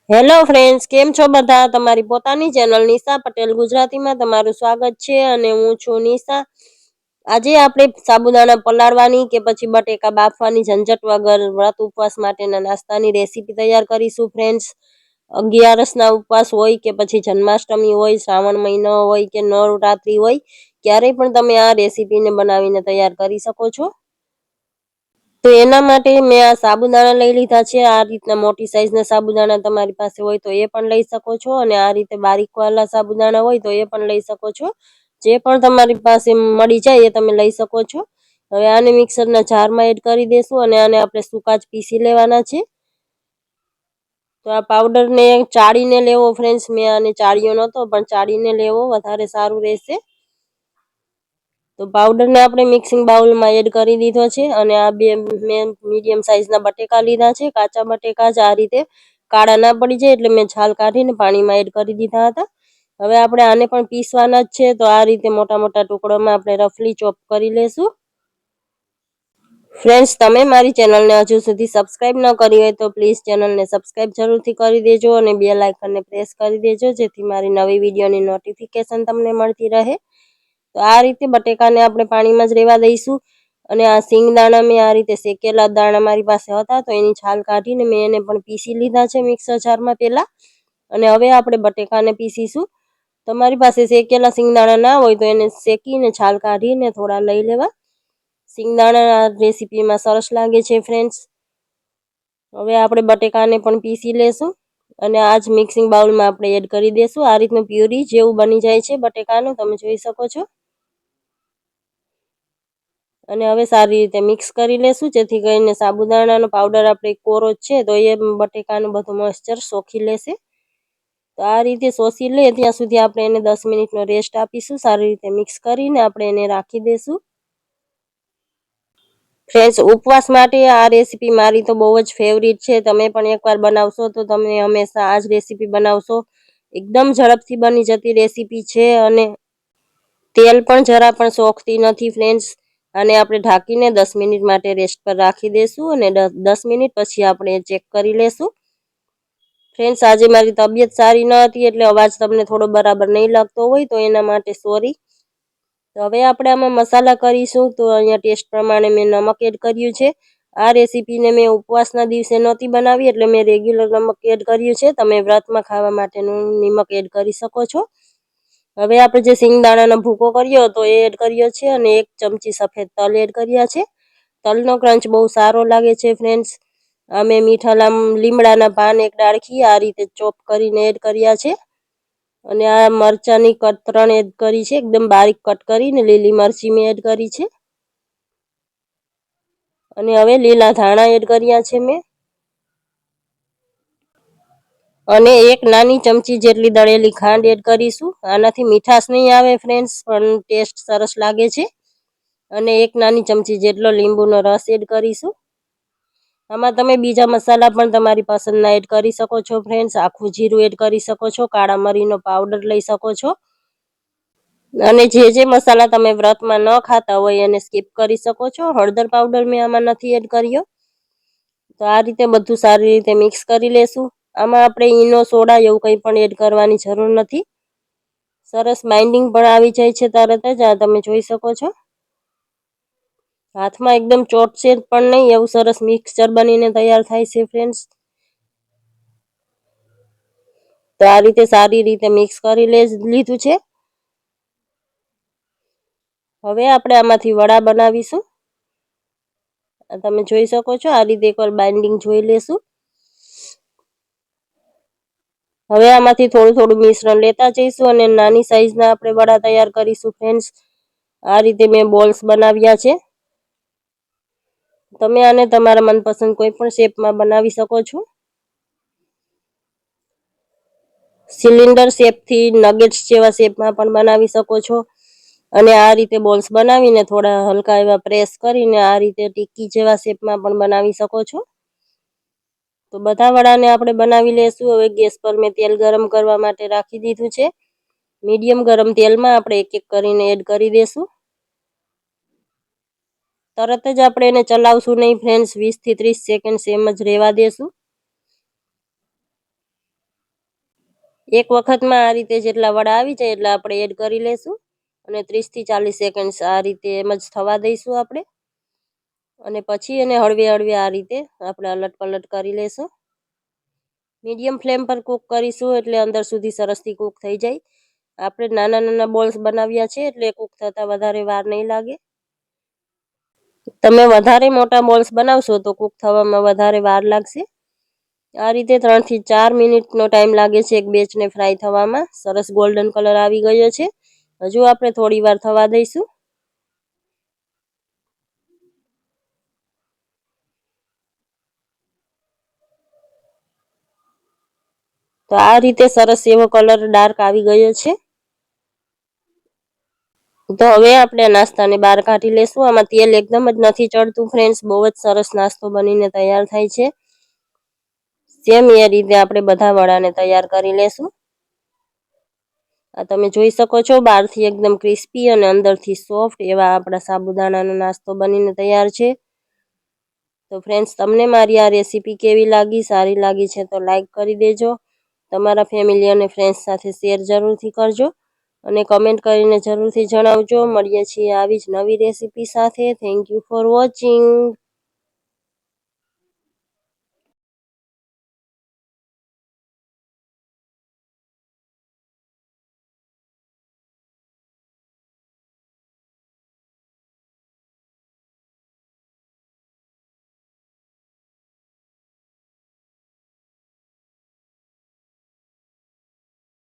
Hello friends, કેમ છો બધા? તમારી પોતાની ચેનલ નિશા પટેલ ગુજરાતીમાં તમારું સ્વાગત છે અને હું છું નિશા. આજે આપણે સાબુદાણા પલાળવાની કે પછી બટેકા બાફવાની ઝંઝટ વગર વ્રત ઉપવાસ માટેના નાસ્તાની રેસીપી તૈયાર કરીશું ફ્રેન્ડ્સ. 11ના ઉપવાસ હોય કે પછી જન્માષ્ટમી હોય, શ્રાવણ મહિનો હોય કે નવરાત્રી હોય, ક્યારેય પણ તમે આ રેસીપીને બનાવીને તૈયાર કરી શકો છો. તો એના માટે મેં આ સાબુદાણા લઈ લીધા છે. આ રીતના મોટી સાઈઝના સાબુદાણા તમારી પાસે હોય તો એ પણ લઈ શકો છો, અને આ રીતે બારીક વાળા સાબુદાણા હોય તો એ પણ લઈ શકો છો. જે પણ તમારી પાસે મળી જાય એ તમે લઈ શકો છો. હવે આને મિક્સરના જારમાં એડ કરી દેશું અને આને આપણે સૂકા જ પીસી લેવાના છે. તો આ પાવડરને ચાળીને લેવો ફ્રેન્ડ્સ. મેં આને ચાળ્યો નહોતો, પણ ચાળીને લેવો વધારે સારું રહેશે. તો પાવડરને આપણે મિક્સિંગ બાઉલમાં એડ કરી દીધો છે, અને આ બે મેં મીડિયમ સાઈઝના બટેકા લીધા છે. કાચા બટેકા જ આ રીતે કાળા ના પડી જાય એટલે મેં છાલ કાઢીને પાણીમાં એડ કરી દીધા હતા. હવે આપણે આને પણ પીસવાના જ છે, તો આ રીતે મોટા મોટા ટુકડામાં આપણે રફલી ચોપ કરી લેશું. ફ્રેન્ડ્સ, તમે મારી ચેનલને હજુ સુધી સબસ્ક્રાઇબ ન કરી હોય તો પ્લીઝ ચેનલને સબસ્ક્રાઇબ જરૂરથી કરી દેજો અને બેલ આઇકનને પ્રેસ કરી દેજો, જેથી મારી નવી વિડીયોની નોટિફિકેશન તમને મળતી રહે. તો આ રીતે બટેકાને આપણે પાણીમાં જ રહેવા દઈશું. અને આ સિંગદાણા મેં આ રીતે શેકેલા દાણા મારી પાસે હતા, તો એની છાલ કાઢીને મેં એને પણ પીસી લીધા છે મિક્સર જારમાં પહેલા. અને હવે આપણે બટેકાને પીસીશું. તમારી પાસે શેકેલા સિંગદાણા ના હોય તો એને શેકીને છાલ કાઢીને થોડા લઈ લેવા. સિંગદાણા આ રેસીપીમાં સરસ લાગે છે ફ્રેન્ડ્સ. હવે આપણે બટેકાને પણ પીસી લેશું અને આ જ મિક્સિંગ બાઉલમાં આપણે એડ કરી દેશું. આ રીતનું પ્યુરી જેવું બની જાય છે બટેકાનું, તમે જોઈ શકો છો. અને હવે સારી રીતે મિક્સ કરી લેશું, જેથી કરીને સાબુદાણાનો પાવડર આપણે કોરો છે તો એ બટેકાનું બધું મોઇસ્ચર સોખી લેશે. તો આ રીતે શોષી લે ત્યાં સુધી આપણે એને 10 મિનિટનો રેસ્ટ આપીશું. સારી રીતે મિક્સ કરીને આપણે એને રાખી દઈશું. ફ્રેન્ડ્સ, ઉપવાસ માટે આ રેસીપી મારી તો બહુ જ ફેવરિટ છે. તમે પણ એકવાર બનાવશો તો તમે હંમેશા આ જ રેસીપી બનાવશો. એકદમ ઝડપથી બની જતી રેસીપી છે અને તેલ પણ જરા પણ સોખતી નથી ફ્રેન્ડ્સ. અને આપણે ઢાંકીને 10 મિનિટ માટે રેસ્ટ પર રાખી દઈશું અને 10 મિનિટ પછી આપણે ચેક કરી લેશું. ફ્રેન્ડ્સ, આજે મારી તબિયત સારી ન હતી એટલે અવાજ તમને થોડો બરાબર નહીં લાગતો હોય, તો એના માટે સોરી. તો હવે આપણે આમાં મસાલા કરીશું. તો અહીંયા ટેસ્ટ પ્રમાણે મેં નમક એડ કર્યું છે. આ રેસીપીને મેં ઉપવાસના દિવસે નહોતી બનાવી એટલે મેં રેગ્યુલર નમક એડ કર્યું છે. તમે વ્રતમાં ખાવા માટેનું નિમક એડ કરી શકો છો. હવે આપણે જે સિંગદાણાનો ભૂકો કર્યો હતો એ એડ કર્યો છે, અને 1 ચમચી સફેદ તલ એડ કર્યા છે. તલનો ક્રંચ બહુ સારો લાગે છે ફ્રેન્ડ્સ. અમે મીઠા લીમડાના પાન 1 ડાળખી આ રીતે ચોપ કરીને એડ કર્યા છે. અને આ મરચાની કટ 3 એડ કરી છે, એકદમ બારીક કટ કરીને. લીલી મરચી મેં એડ કરી છે. અને હવે લીલા ધાણા એડ કર્યા છે મેં. અને 1 નાની ચમચી જેટલી દળેલી ખાંડ એડ કરીશું. આનાથી મીઠાશ નહીં આવે ફ્રેન્ડ્સ, પણ ટેસ્ટ સરસ લાગે છે. અને 1 નાની ચમચી જેટલો લીંબુનો રસ એડ કરીશું. આમાં તમે બીજા મસાલા પણ તમારી પસંદના એડ કરી શકો છો ફ્રેન્ડ્સ. આખું જીરું એડ કરી શકો છો, કાળા મરીનો પાવડર લઈ શકો છો. અને જે મસાલા તમે વ્રતમાં ન ખાતા હોય એને સ્કીપ કરી શકો છો. હળદર પાવડર મેં આમાં નથી એડ કર્યો. તો આ રીતે બધું સારી રીતે મિક્સ કરી લેશું. આમાં આપણે ઈનો, સોડા એવું કંઈ પણ એડ કરવાની જરૂર નથી. સરસ બાઇન્ડિંગ પણ આવી જાય છે તરત જ. આ તમે જોઈ શકો છો. હાથમાં એકદમ ચોટશે પણ નહીં, એવું સરસ મિક્સચર બનીને તૈયાર થાય છે ફ્રેન્ડ્સ. તો આ રીતે સારી રીતે મિક્સ કરી લીધું છે. હવે આપણે આમાંથી વડા બનાવીશું. તમે જોઈ શકો છો. આ રીતે એકવાર બાઇન્ડિંગ જોઈ લેશું. હવે આમાંથી થોડું થોડું મિશ્રણ લેતા જઈશું અને નાની સાઈઝના આપણે વડા તૈયાર કરીશું ફ્રેન્ડ્સ. આ રીતે મેં બોલ્સ બનાવ્યા છે. તમે આને તમારા મનપસંદ કોઈ પણ શેપમાં બનાવી શકો છો. સિલિન્ડર શેપથી નગેટ્સ જેવા શેપમાં પણ બનાવી શકો છો. અને આ રીતે બોલ્સ બનાવીને થોડા હલકા એવા પ્રેસ કરીને આ રીતે ટિક્કી જેવા શેપમાં પણ બનાવી શકો છો. તો બધા વડાને આપણે બનાવી લેશું. હવે ગેસ પર મેં તેલ ગરમ કરવા માટે રાખી દીધું છે. મીડિયમ ગરમ તેલમાં આપણે 1-1 કરીને એડ કરી દેશું. તરત જ આપણે એને ચલાવશું નહીં ફ્રેન્ડ્સ. 20 થી 30 સેકન્ડ એમ જ રહેવા દેશું. એક વખતમાં આ રીતે જેટલા વડા આવી જાય એટલા આપણે એડ કરી લેશું અને 30 થી 40 સેકન્ડ આ રીતે એમ જ થવા દઈશું આપણે અને પછી એને હળવે હળવે આ રીતે આપણે અલટ પલટ કરી લેશું મીડિયમ ફ્લેમ પર કૂક કરીશું એટલે અંદર સુધી સરસથી કૂક થઈ જાય આપણે નાના નાના બોલ્સ બનાવ્યા છે એટલે કૂક થતા વધારે વાર નહીં લાગે તમે વધારે મોટા બોલ્સ બનાવશો તો કૂક થવામાં વધારે વાર લાગશે આ રીતે 3 થી 4 મિનિટનો ટાઈમ લાગે છે એક બેચને ફ્રાય થવામાં સરસ ગોલ્ડન કલર આવી ગયો છે હજુ આપણે થોડી વાર થવા દઈશું તો આ રીતે સરસ એવો કલર ડાર્ક આવી ગયો છે તો હવે આપણે નાસ્તાને બહાર કાઢી લેશું આમાં તેલ એકદમ જ નથી ચડતું ફ્રેન્ડ્સ બહુ જ સરસ નાસ્તો બનીને તૈયાર થાય છે સેમ એ રીતે આપણે બધા વડાને તૈયાર કરી લેશું આ તમે જોઈ શકો છો બહારથી એકદમ ક્રિસ્પી અને અંદરથી સોફ્ટ એવા આપણા સાબુદાણાનો નાસ્તો બનીને તૈયાર છે તો ફ્રેન્ડ્સ તમને મારી આ રેસીપી કેવી લાગી સારી લાગી છે તો લાઈક કરી દેજો તમારા ફેમિલી અને ફ્રેન્ડ્સ સાથે શેર જરૂરથી કરજો અને કમેન્ટ કરીને જરૂરથી જણાવજો મળીએ છીએ આવી જ નવી રેસીપી સાથે થેન્ક યુ ફોર વોચિંગ